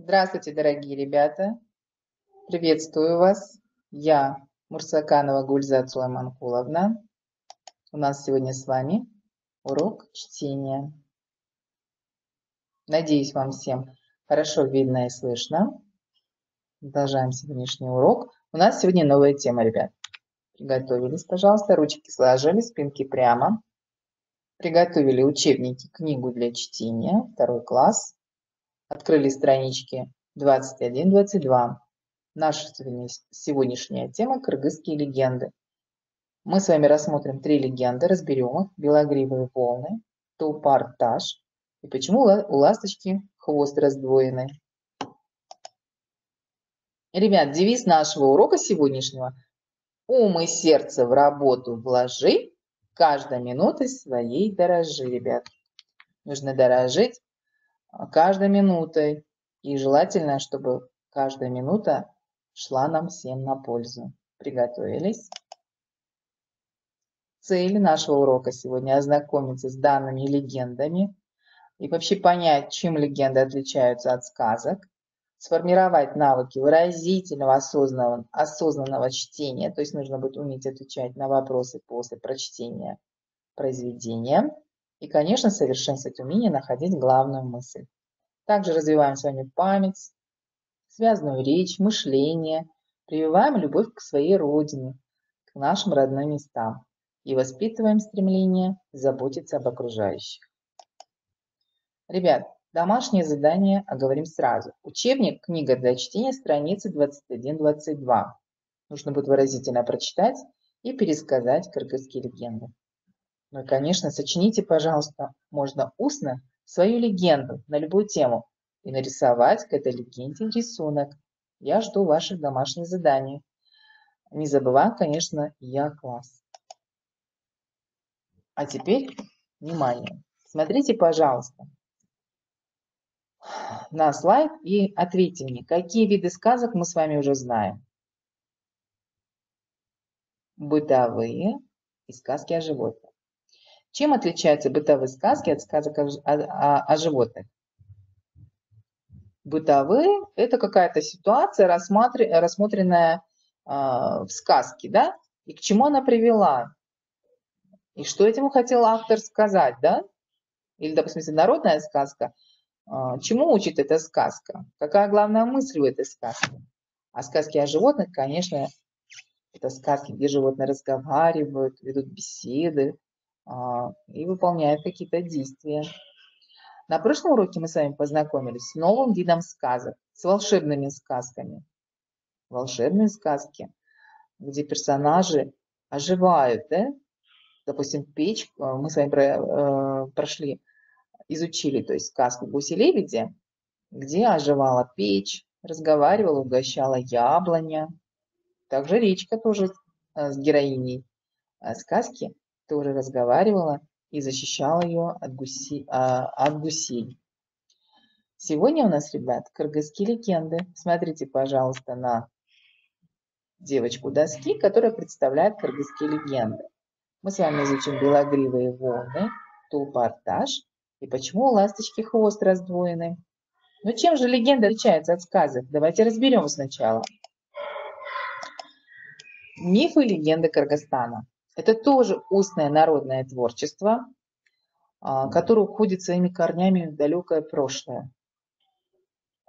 Здравствуйте, дорогие ребята! Приветствую вас! Я Мурсаканова Гульзат Сулайманкуловна. У нас сегодня с вами урок чтения. Надеюсь, вам всем хорошо видно и слышно. Продолжаем сегодняшний урок. У нас сегодня новая тема, ребят. Приготовились, пожалуйста, ручки сложили, спинки прямо. Приготовили учебники, книгу для чтения, 2 класс. Открыли странички 21-22. Наша сегодняшняя тема – кыргызские легенды. Мы с вами рассмотрим 3 легенды, разберем их. Белогривые волны, Тулпар-Таш и почему у ласточки хвост раздвоенный. Ребят, девиз нашего урока сегодняшнего – ум и сердце в работу вложи, каждой минутой своей дорожи, ребят. Нужно дорожить каждой минутой. И желательно, чтобы каждая минута шла нам всем на пользу. Приготовились? Цель нашего урока сегодня – ознакомиться с данными легендами и вообще понять, чем легенды отличаются от сказок, сформировать навыки выразительного осознанного чтения, то есть нужно будет уметь отвечать на вопросы после прочтения произведения и, конечно, совершенствовать умение находить главную мысль. Также развиваем с вами память, связанную речь, мышление, прививаем любовь к своей родине, к нашим родным местам и воспитываем стремление заботиться об окружающих. Ребят, домашнее задание оговорим сразу. Учебник, книга для чтения, страницы 21-22. Нужно будет выразительно прочитать и пересказать кыргызские легенды. Ну и, конечно, сочините, пожалуйста, можно устно свою легенду на любую тему и нарисовать к этой легенде рисунок. Я жду ваших домашних заданий. Не забываем, конечно, Я-класс. А теперь, внимание, смотрите, пожалуйста, на слайд и ответьте мне, какие виды сказок мы с вами уже знаем. Бытовые и сказки о животных. Чем отличаются бытовые сказки от сказок о животных? Бытовые – это какая-то ситуация, рассмотренная в сказке, да? И к чему она привела? И что этим хотел автор сказать, да? Или, допустим, если народная сказка, чему учит эта сказка? Какая главная мысль у этой сказки? А сказки о животных, конечно, это сказки, где животные разговаривают, ведут беседы и выполняют какие-то действия. На прошлом уроке мы с вами познакомились с новым видом сказок, с волшебными сказками. Волшебные сказки, где персонажи оживают, да? Допустим, печь, мы с вами изучили, то есть сказку «Гуси-лебеди», где оживала печь, разговаривала, угощала яблоня. Также речка тоже с героиней сказки тоже разговаривала и защищала ее от гусей. Сегодня у нас, ребят, кыргызские легенды. Смотрите, пожалуйста, на девочку доски, которая представляет кыргызские легенды. Мы с вами изучим белогривые волны, Тулпар-Таш и почему у ласточки хвост раздвоенный. Но чем же легенда отличается от сказок? Давайте разберем сначала. Мифы и легенды Кыргызстана. Это тоже устное народное творчество, которое уходит своими корнями в далекое прошлое.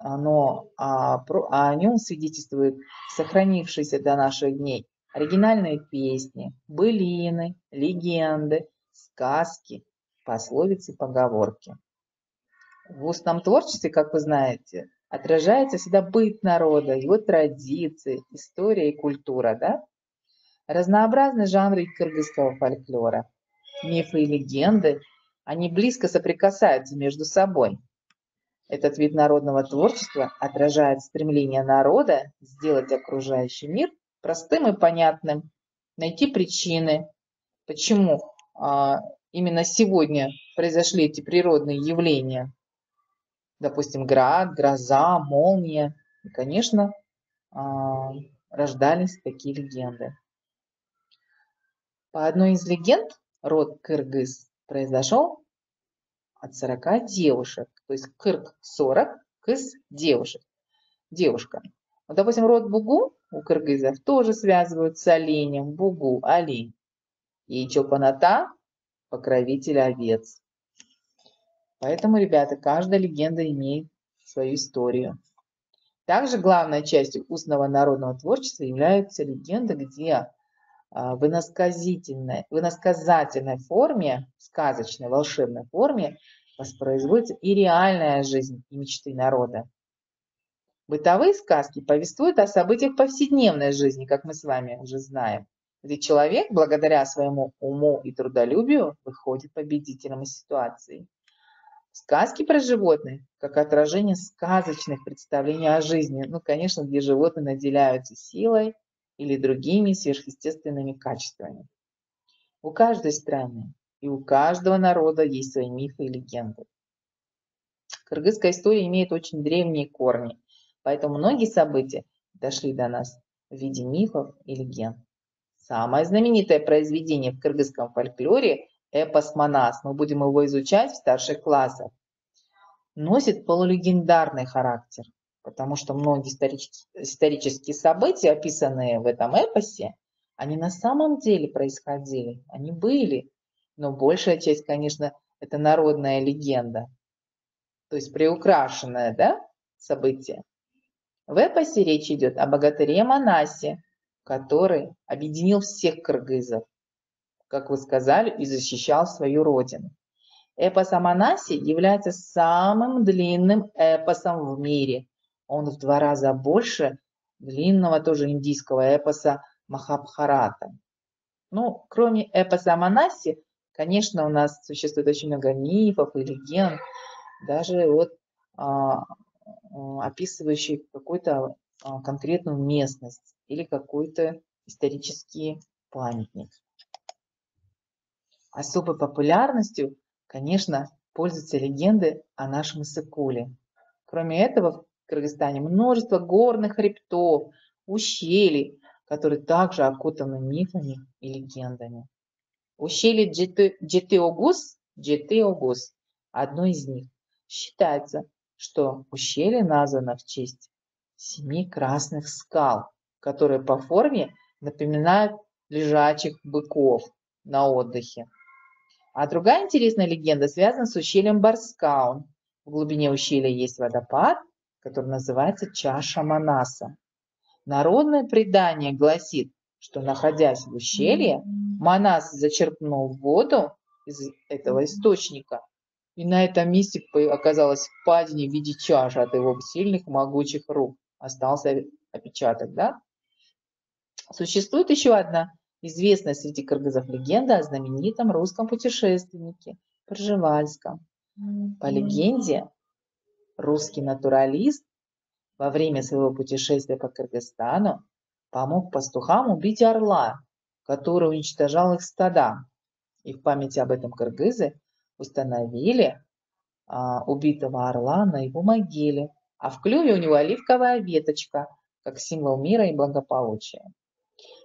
Но о нем свидетельствуют сохранившиеся до наших дней оригинальные песни, былины, легенды, сказки, пословицы, поговорки. В устном творчестве, как вы знаете, отражается всегда быт народа, его традиции, история и культура, да? Разнообразны жанры кыргызского фольклора. Мифы и легенды, они близко соприкасаются между собой. Этот вид народного творчества отражает стремление народа сделать окружающий мир простым и понятным, найти причины, почему именно сегодня произошли эти природные явления. Допустим, град, гроза, молния. И, конечно, рождались такие легенды. По одной из легенд, род Кыргыз произошел от 40 девушек. То есть Кырг 40, кыс девушек, девушка. Вот, допустим, род Бугу у кыргызов тоже связывают с оленем, Бугу, олень. И Чолпаната – покровитель овец. Поэтому, ребята, каждая легенда имеет свою историю. Также главной частью устного народного творчества являются легенды, где в иносказательной форме, сказочной, волшебной форме воспроизводится и реальная жизнь, и мечты народа. Бытовые сказки повествуют о событиях повседневной жизни, как мы с вами уже знаем, где человек, благодаря своему уму и трудолюбию, выходит победителем из ситуации. Сказки про животных, как отражение сказочных представлений о жизни, ну, конечно, где животные наделяются силой или другими сверхъестественными качествами. У каждой страны и у каждого народа есть свои мифы и легенды. Кыргызская история имеет очень древние корни, поэтому многие события дошли до нас в виде мифов и легенд. Самое знаменитое произведение в кыргызском фольклоре – эпос «Манас». Мы будем его изучать в старших классах. Носит полулегендарный характер, потому что многие исторические события, описанные в этом эпосе, они на самом деле происходили, они были, но большая часть, конечно, это народная легенда, то есть приукрашенное, да, событие. В эпосе речь идет о богатыре Манасе, который объединил всех кыргызов, как вы сказали, и защищал свою родину. Эпос о Манасе является самым длинным эпосом в мире. Он в 2 раза больше длинного тоже индийского эпоса Махабхарата. Ну, кроме эпоса о Манасе, конечно, у нас существует очень много мифов и легенд, даже вот описывающих какую-то конкретную местность или какой-то исторический памятник. Особой популярностью, конечно, пользуются легенды о нашем Иссык-Куле. Кроме этого, в Кыргызстане множество горных хребтов, ущелий, которые также окутаны мифами и легендами. Ущелье Джеты-Огус, одно из них. Считается, что ущелье названо в честь 7 красных скал, которые по форме напоминают лежачих быков на отдыхе. А другая интересная легенда связана с ущельем Барскаун. В глубине ущелья есть водопад, который называется чаша Манаса. Народное предание гласит, что, находясь в ущелье, Манас зачерпнул воду из этого источника, и на этом месте оказалась впадина в виде чаши от его сильных могучих рук. Остался отпечаток, да? Существует еще одна известная среди кыргызов легенда о знаменитом русском путешественнике Пржевальском. По легенде, русский натуралист во время своего путешествия по Кыргызстану помог пастухам убить орла, который уничтожал их стада. И в память об этом кыргызы установили убитого орла на его могиле, а в клюве у него оливковая веточка, как символ мира и благополучия.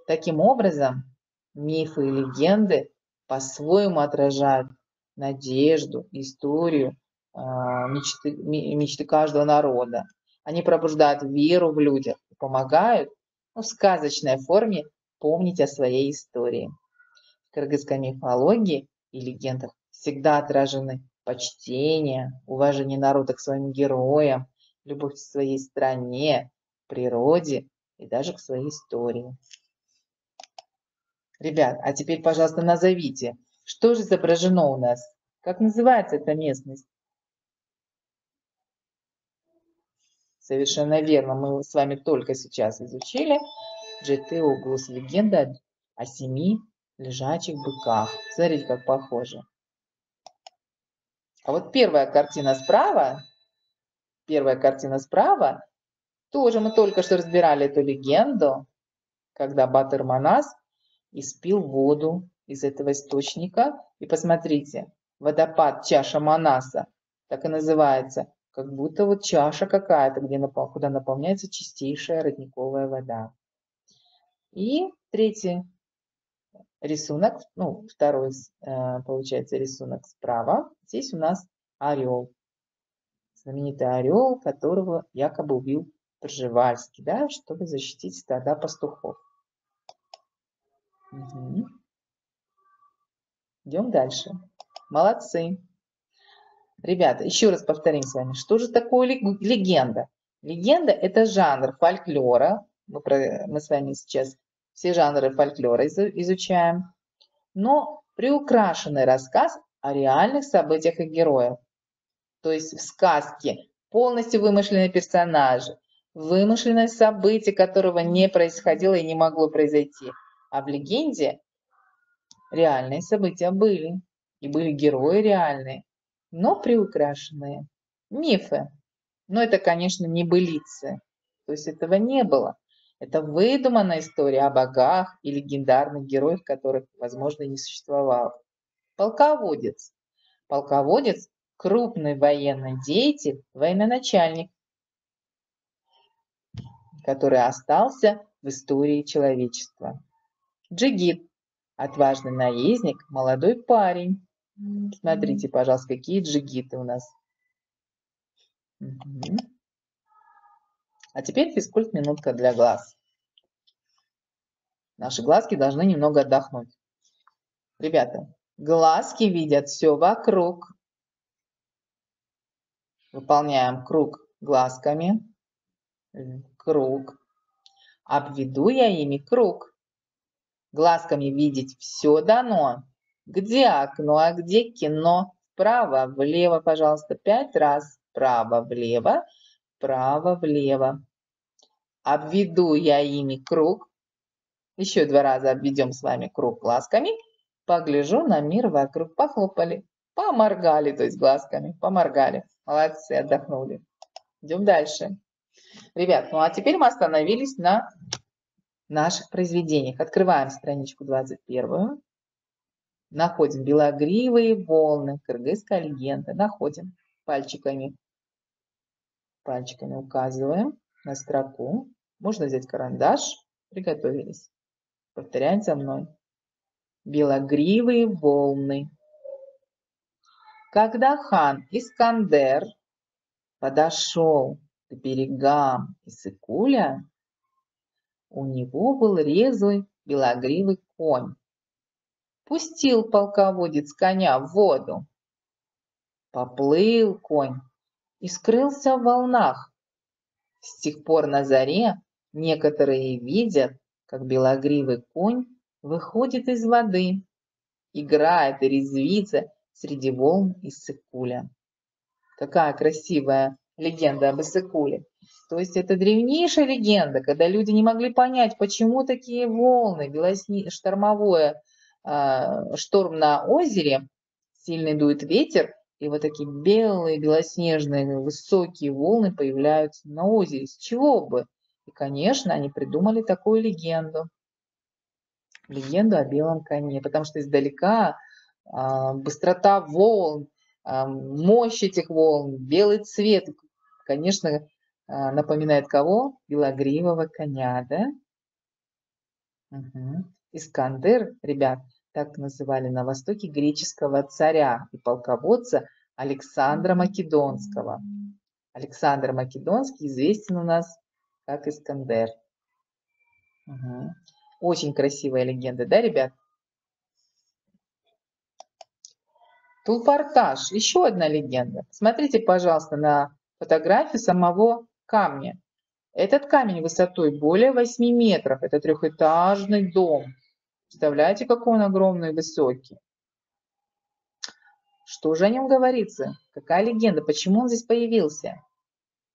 Таким образом, мифы и легенды по-своему отражают надежду, историю, мечты каждого народа. Они пробуждают веру в людях и помогают в сказочной форме помнить о своей истории. В кыргызской мифологии и легендах всегда отражены почтение, уважение народа к своим героям, любовь к своей стране, природе и даже к своей истории. Ребят, а теперь, пожалуйста, назовите, что же изображено у нас? Как называется эта местность? Совершенно верно, мы с вами только сейчас изучили Джеты-Огус, легенда о 7 лежачих быках. Смотрите, как похоже. А вот первая картина справа, тоже мы только что разбирали эту легенду, когда Батыр Манас испил воду из этого источника. И посмотрите, водопад чаша Манаса, так и называется, как будто вот чаша какая-то, куда наполняется чистейшая родниковая вода. И третий рисунок, ну, второй, получается, рисунок справа. Здесь у нас орел. Знаменитый орел, которого якобы убил Пржевальский, да, чтобы защитить стада пастухов. Угу. Идем дальше. Молодцы. Ребята, еще раз повторим с вами, что же такое легенда? Легенда – это жанр фольклора. Мы с вами сейчас все жанры фольклора изучаем. Но приукрашенный рассказ о реальных событиях и героях. То есть в сказке полностью вымышленные персонажи, вымышленное событие, которого не происходило и не могло произойти. А в легенде реальные события были. И были герои реальные, но приукрашенные. Мифы. Но это, конечно, не былицы. То есть этого не было. Это выдуманная история о богах и легендарных героях, которых, возможно, и не существовало. Полководец. Полководец – крупный военный деятель, военачальник, который остался в истории человечества. Джигит – отважный наездник, молодой парень. Смотрите, пожалуйста, какие джигиты у нас. Угу. А теперь физкульт-минутка для глаз. Наши глазки должны немного отдохнуть. Ребята, глазки видят все вокруг. Выполняем круг глазками. Круг. Обведу я ими круг. Глазками видеть все дано. Где окно, а где кино? Вправо, влево, пожалуйста, 5 раз. Вправо, влево, вправо, влево. Обведу я ими круг. Еще 2 раза обведем с вами круг глазками. Погляжу на мир вокруг. Похлопали. Поморгали, то есть глазками. Поморгали. Молодцы, отдохнули. Идем дальше. Ребят, ну а теперь мы остановились на наших произведениях. Открываем страничку 21. Находим белогривые волны. Кыргызская легенда. Находим пальчиками. Пальчиками указываем на строку. Можно взять карандаш. Приготовились. Повторяем за мной. Белогривые волны. Когда хан Искандер подошел к берегам Иссык-Куля, у него был резвый белогривый конь. Пустил полководец коня в воду. Поплыл конь и скрылся в волнах. С тех пор на заре некоторые видят, как белогривый конь выходит из воды, играет и резвится среди волн Иссык-Куля. Какая красивая легенда об Иссык-Куле. То есть это древнейшая легенда, когда люди не могли понять, почему такие волны, штормовое, шторм на озере, сильный дует ветер, и вот такие белые, белоснежные, высокие волны появляются на озере. С чего бы? И, конечно, они придумали такую легенду. Легенду о белом коне, потому что издалека быстрота волн, мощь этих волн, белый цвет, конечно, напоминает кого? Белогривого коня, да? Угу. Искандер, ребят, так называли на востоке греческого царя и полководца Александра Македонского. Александр Македонский известен у нас как Искандер. Угу. Очень красивая легенда, да, ребят? Тулпарташ, еще одна легенда. Смотрите, пожалуйста, на фотографию самого камня. Этот камень высотой более 8 метров. Это трехэтажный дом. Представляете, какой он огромный и высокий? Что же о нем говорится? Какая легенда? Почему он здесь появился?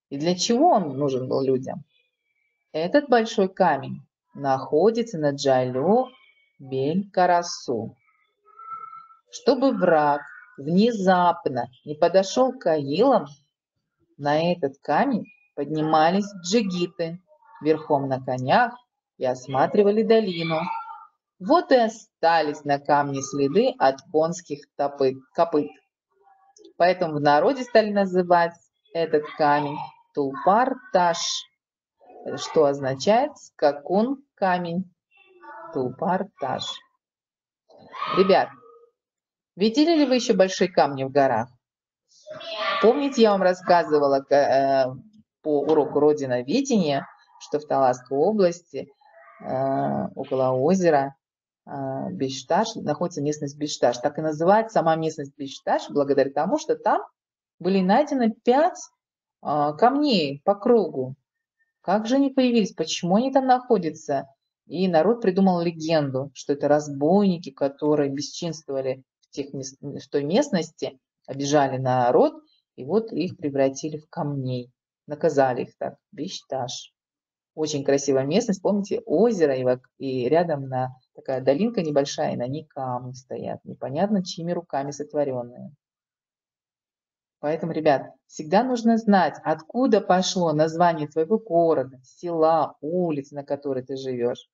И для чего он нужен был людям? Этот большой камень находится на Джалю Бель-Карасу. Чтобы враг внезапно не подошел к Аилам, на этот камень поднимались джигиты верхом на конях и осматривали долину. Вот и остались на камне следы от конских копыт. Поэтому в народе стали называть этот камень Тулпар-Таш, что означает скакун камень. Тулпар-Таш. Ребят, видели ли вы еще большие камни в горах? Помните, я вам рассказывала по уроку родиноведения, что в Таласской области около озера Бешташ находится местность Бешташ. Так и называется сама местность Бешташ, благодаря тому, что там были найдены 5 камней по кругу. Как же они появились? Почему они там находятся? И народ придумал легенду, что это разбойники, которые бесчинствовали в той местности, обижали народ, и вот их превратили в камней. Наказали их так. Бешташ. Очень красивая местность. Помните, озеро и рядом такая долинка небольшая, и на ней камни стоят. Непонятно, чьими руками сотворенные. Поэтому, ребят, всегда нужно знать, откуда пошло название твоего города, села, улиц, на которой ты живешь.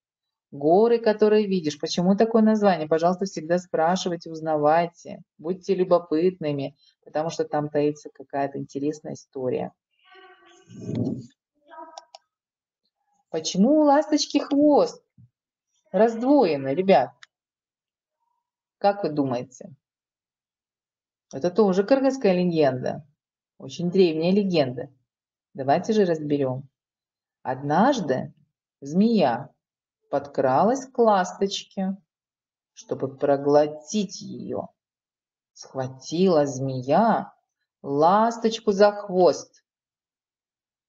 Горы, которые видишь. Почему такое название? Пожалуйста, всегда спрашивайте, узнавайте. Будьте любопытными, потому что там таится какая-то интересная история. Почему у ласточки хвост раздвоенный, ребят? Как вы думаете? Это тоже кыргызская легенда. Очень древняя легенда. Давайте же разберем. Однажды змея подкралась к ласточке, чтобы проглотить ее. Схватила змея ласточку за хвост,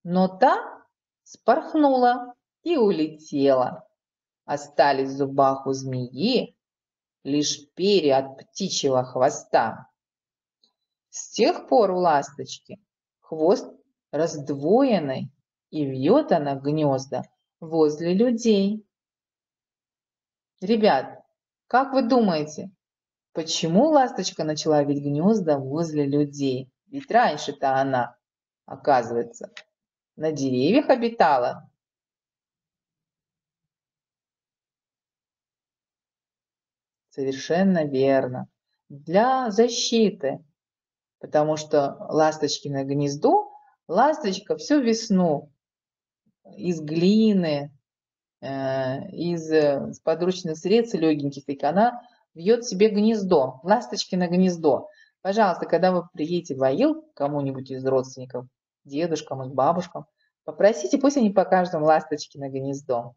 но та спорхнула и улетела. Остались в зубах у змеи лишь перья от птичьего хвоста. С тех пор у ласточки хвост раздвоенный, и вьет она гнезда возле людей. Ребят, как вы думаете, почему ласточка начала вить гнезда возле людей? Ведь раньше-то она, оказывается, на деревьях обитала. Совершенно верно. Для защиты, потому что ласточкино гнездо, ласточка всю весну из глины, из подручных средств легеньких, и она вьет себе гнездо, ласточкино гнездо. Пожалуйста, когда вы приедете в Аил, кому-нибудь из родственников, дедушкам и бабушкам, попросите, пусть они покажут вам ласточкино гнездо.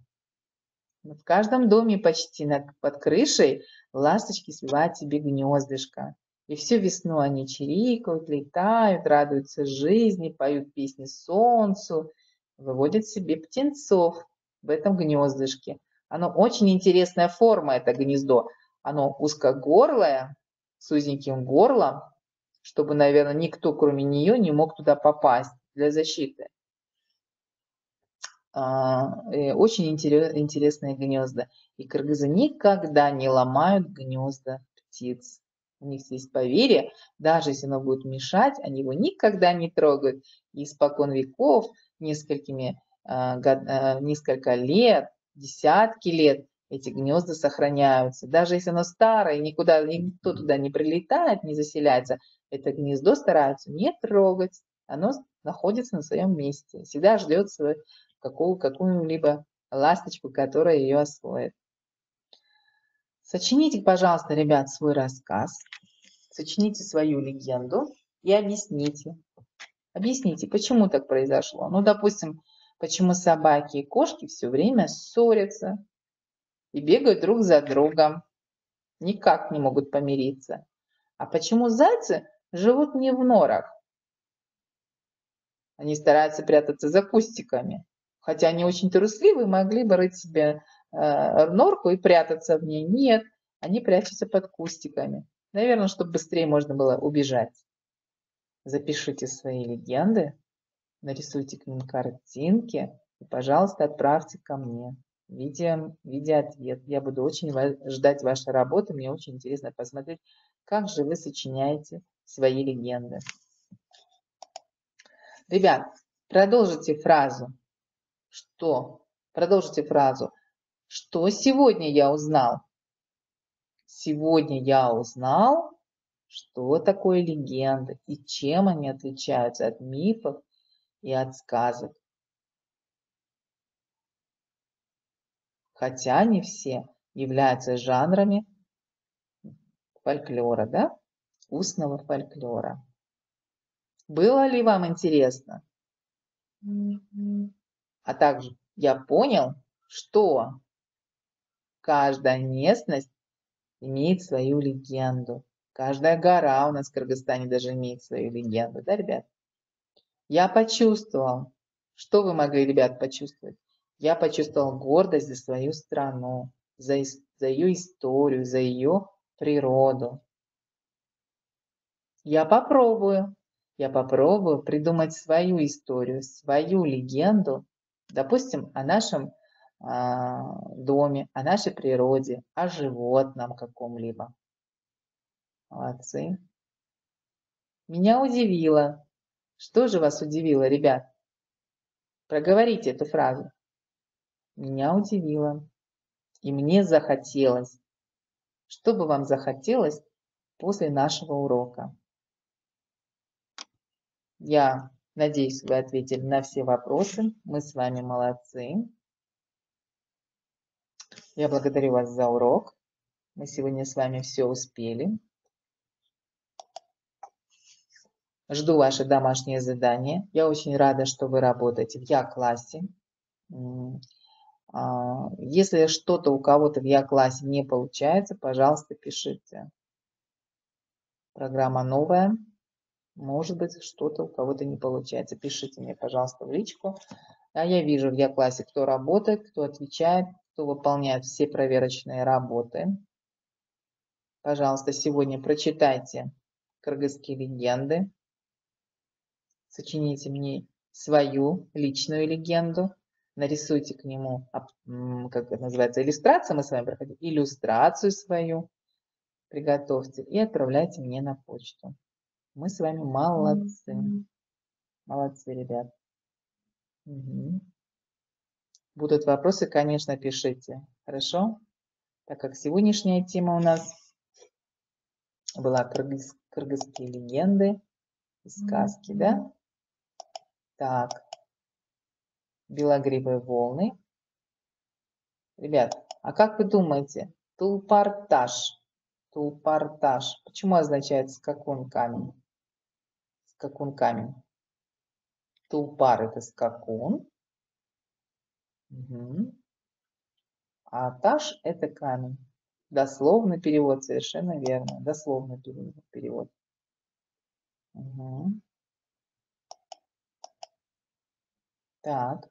В каждом доме почти под крышей ласточки свивают себе гнездышко. И всю весну они чирикают, летают, радуются жизни, поют песни солнцу, выводят себе птенцов в этом гнездышке. Оно очень интересная форма, это гнездо. Оно узкогорлое, с узеньким горлом, чтобы, наверное, никто, кроме нее, не мог туда попасть для защиты. Очень интересные гнезда. И кыргызы никогда не ломают гнезда птиц. У них есть поверье, даже если оно будет мешать, они его никогда не трогают. И испокон веков, несколько лет, десятки лет эти гнезда сохраняются. Даже если оно старое, никто туда не прилетает, не заселяется, это гнездо стараются не трогать. Оно находится на своем месте, всегда ждет какую-либо ласточку, которая ее освоит. Сочините, пожалуйста, ребят, свой рассказ, сочините свою легенду и объясните. Объясните, почему так произошло. Ну, допустим, почему собаки и кошки все время ссорятся и бегают друг за другом, никак не могут помириться. А почему зайцы живут не в норах? Они стараются прятаться за кустиками. Хотя они очень трусливые, могли бы рыть себе норку и прятаться в ней. Нет, они прячутся под кустиками. Наверное, чтобы быстрее можно было убежать. Запишите свои легенды, нарисуйте к ним картинки и, пожалуйста, отправьте ко мне в виде ответ. Я буду очень ждать вашей работы. Мне очень интересно посмотреть, как же вы сочиняете свои легенды. Ребят, продолжите фразу. Продолжите фразу. Что сегодня я узнал? Сегодня я узнал, что такое легенды и чем они отличаются от мифов и от сказок. Хотя они все являются жанрами фольклора, да? Устного фольклора. Было ли вам интересно? А также я понял, что каждая местность имеет свою легенду. Каждая гора у нас в Кыргызстане даже имеет свою легенду, да, ребят? Я почувствовал. Что вы могли, ребят, почувствовать? Я почувствовал гордость за свою страну, за ее историю, за ее природу. Я попробую придумать свою историю, свою легенду, допустим, о нашем доме, о нашей природе, о животном каком-либо. Молодцы. Меня удивило. Что же вас удивило, ребят? Проговорите эту фразу. Меня удивило. И мне захотелось. Что бы вам захотелось после нашего урока? Я надеюсь, вы ответили на все вопросы. Мы с вами молодцы. Я благодарю вас за урок. Мы сегодня с вами все успели. Жду ваши домашние задания. Я очень рада, что вы работаете в Я-классе. Если что-то у кого-то в Я-классе не получается, пожалуйста, пишите. Программа новая. Может быть, что-то у кого-то не получается. Пишите мне, пожалуйста, в личку. А я вижу в Я-классе, кто работает, кто отвечает, кто выполняет все проверочные работы. Пожалуйста, сегодня прочитайте кыргызские легенды. Сочините мне свою личную легенду. Нарисуйте к нему, как это называется, иллюстрацию мы с вами проходим. Иллюстрацию свою приготовьте и отправляйте мне на почту. Мы с вами молодцы. Молодцы, ребят. Угу. Будут вопросы, конечно, пишите. Хорошо? Так как сегодняшняя тема у нас была кыргызские легенды и сказки, да? Так. Белогривые волны. Ребят, а как вы думаете, тулпарташ, почему означает скакун камень? Скакун камень. Тулпар это скакун. Угу. А таш это камень. Дословный перевод, совершенно верно. Дословный перевод. Угу. Так.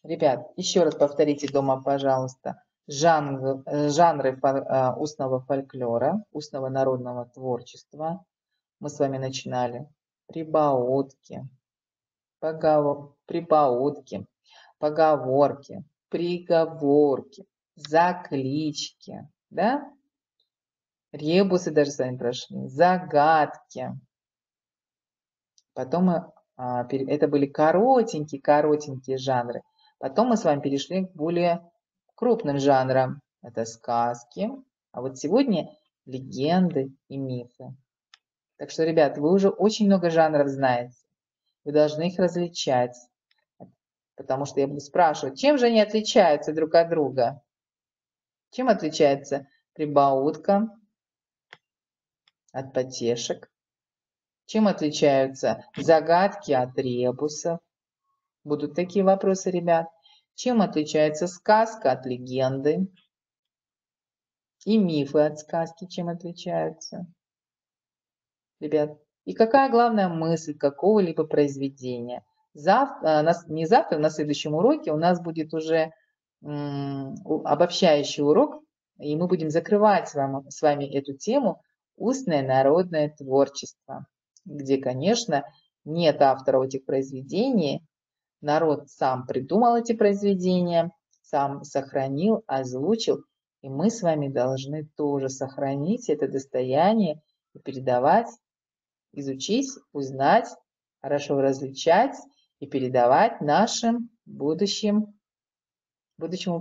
Ребят, еще раз повторите дома, пожалуйста, жанры устного фольклора, устного народного творчества. Мы с вами начинали прибаутки, поговорки, приговорки, заклички, да? Ребусы даже с вами прошли, загадки. Потом это были коротенькие жанры. Потом мы с вами перешли к более крупным жанрам. Это сказки. А вот сегодня легенды и мифы. Так что, ребят, вы уже очень много жанров знаете. Вы должны их различать. Потому что я буду спрашивать, чем же они отличаются друг от друга? Чем отличается прибаутка от потешек? Чем отличаются загадки от ребусов? Будут такие вопросы, ребят. Чем отличается сказка от легенды? И мифы от сказки чем отличаются? Ребят, и какая главная мысль какого-либо произведения? Не завтра, на следующем уроке у нас будет уже обобщающий урок, и мы будем закрывать с вами эту тему «Устное народное творчество», где, конечно, нет авторов этих произведений, народ сам придумал эти произведения, сам сохранил, озвучил, и мы с вами должны тоже сохранить это достояние и передавать, изучить, узнать, хорошо различать и передавать нашим будущему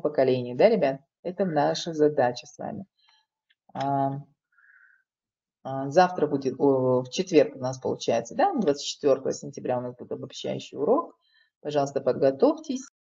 поколению. Да, ребят? Это наша задача с вами. Завтра будет, в четверг у нас получается, да, 24 сентября у нас будет обобщающий урок. Пожалуйста, подготовьтесь.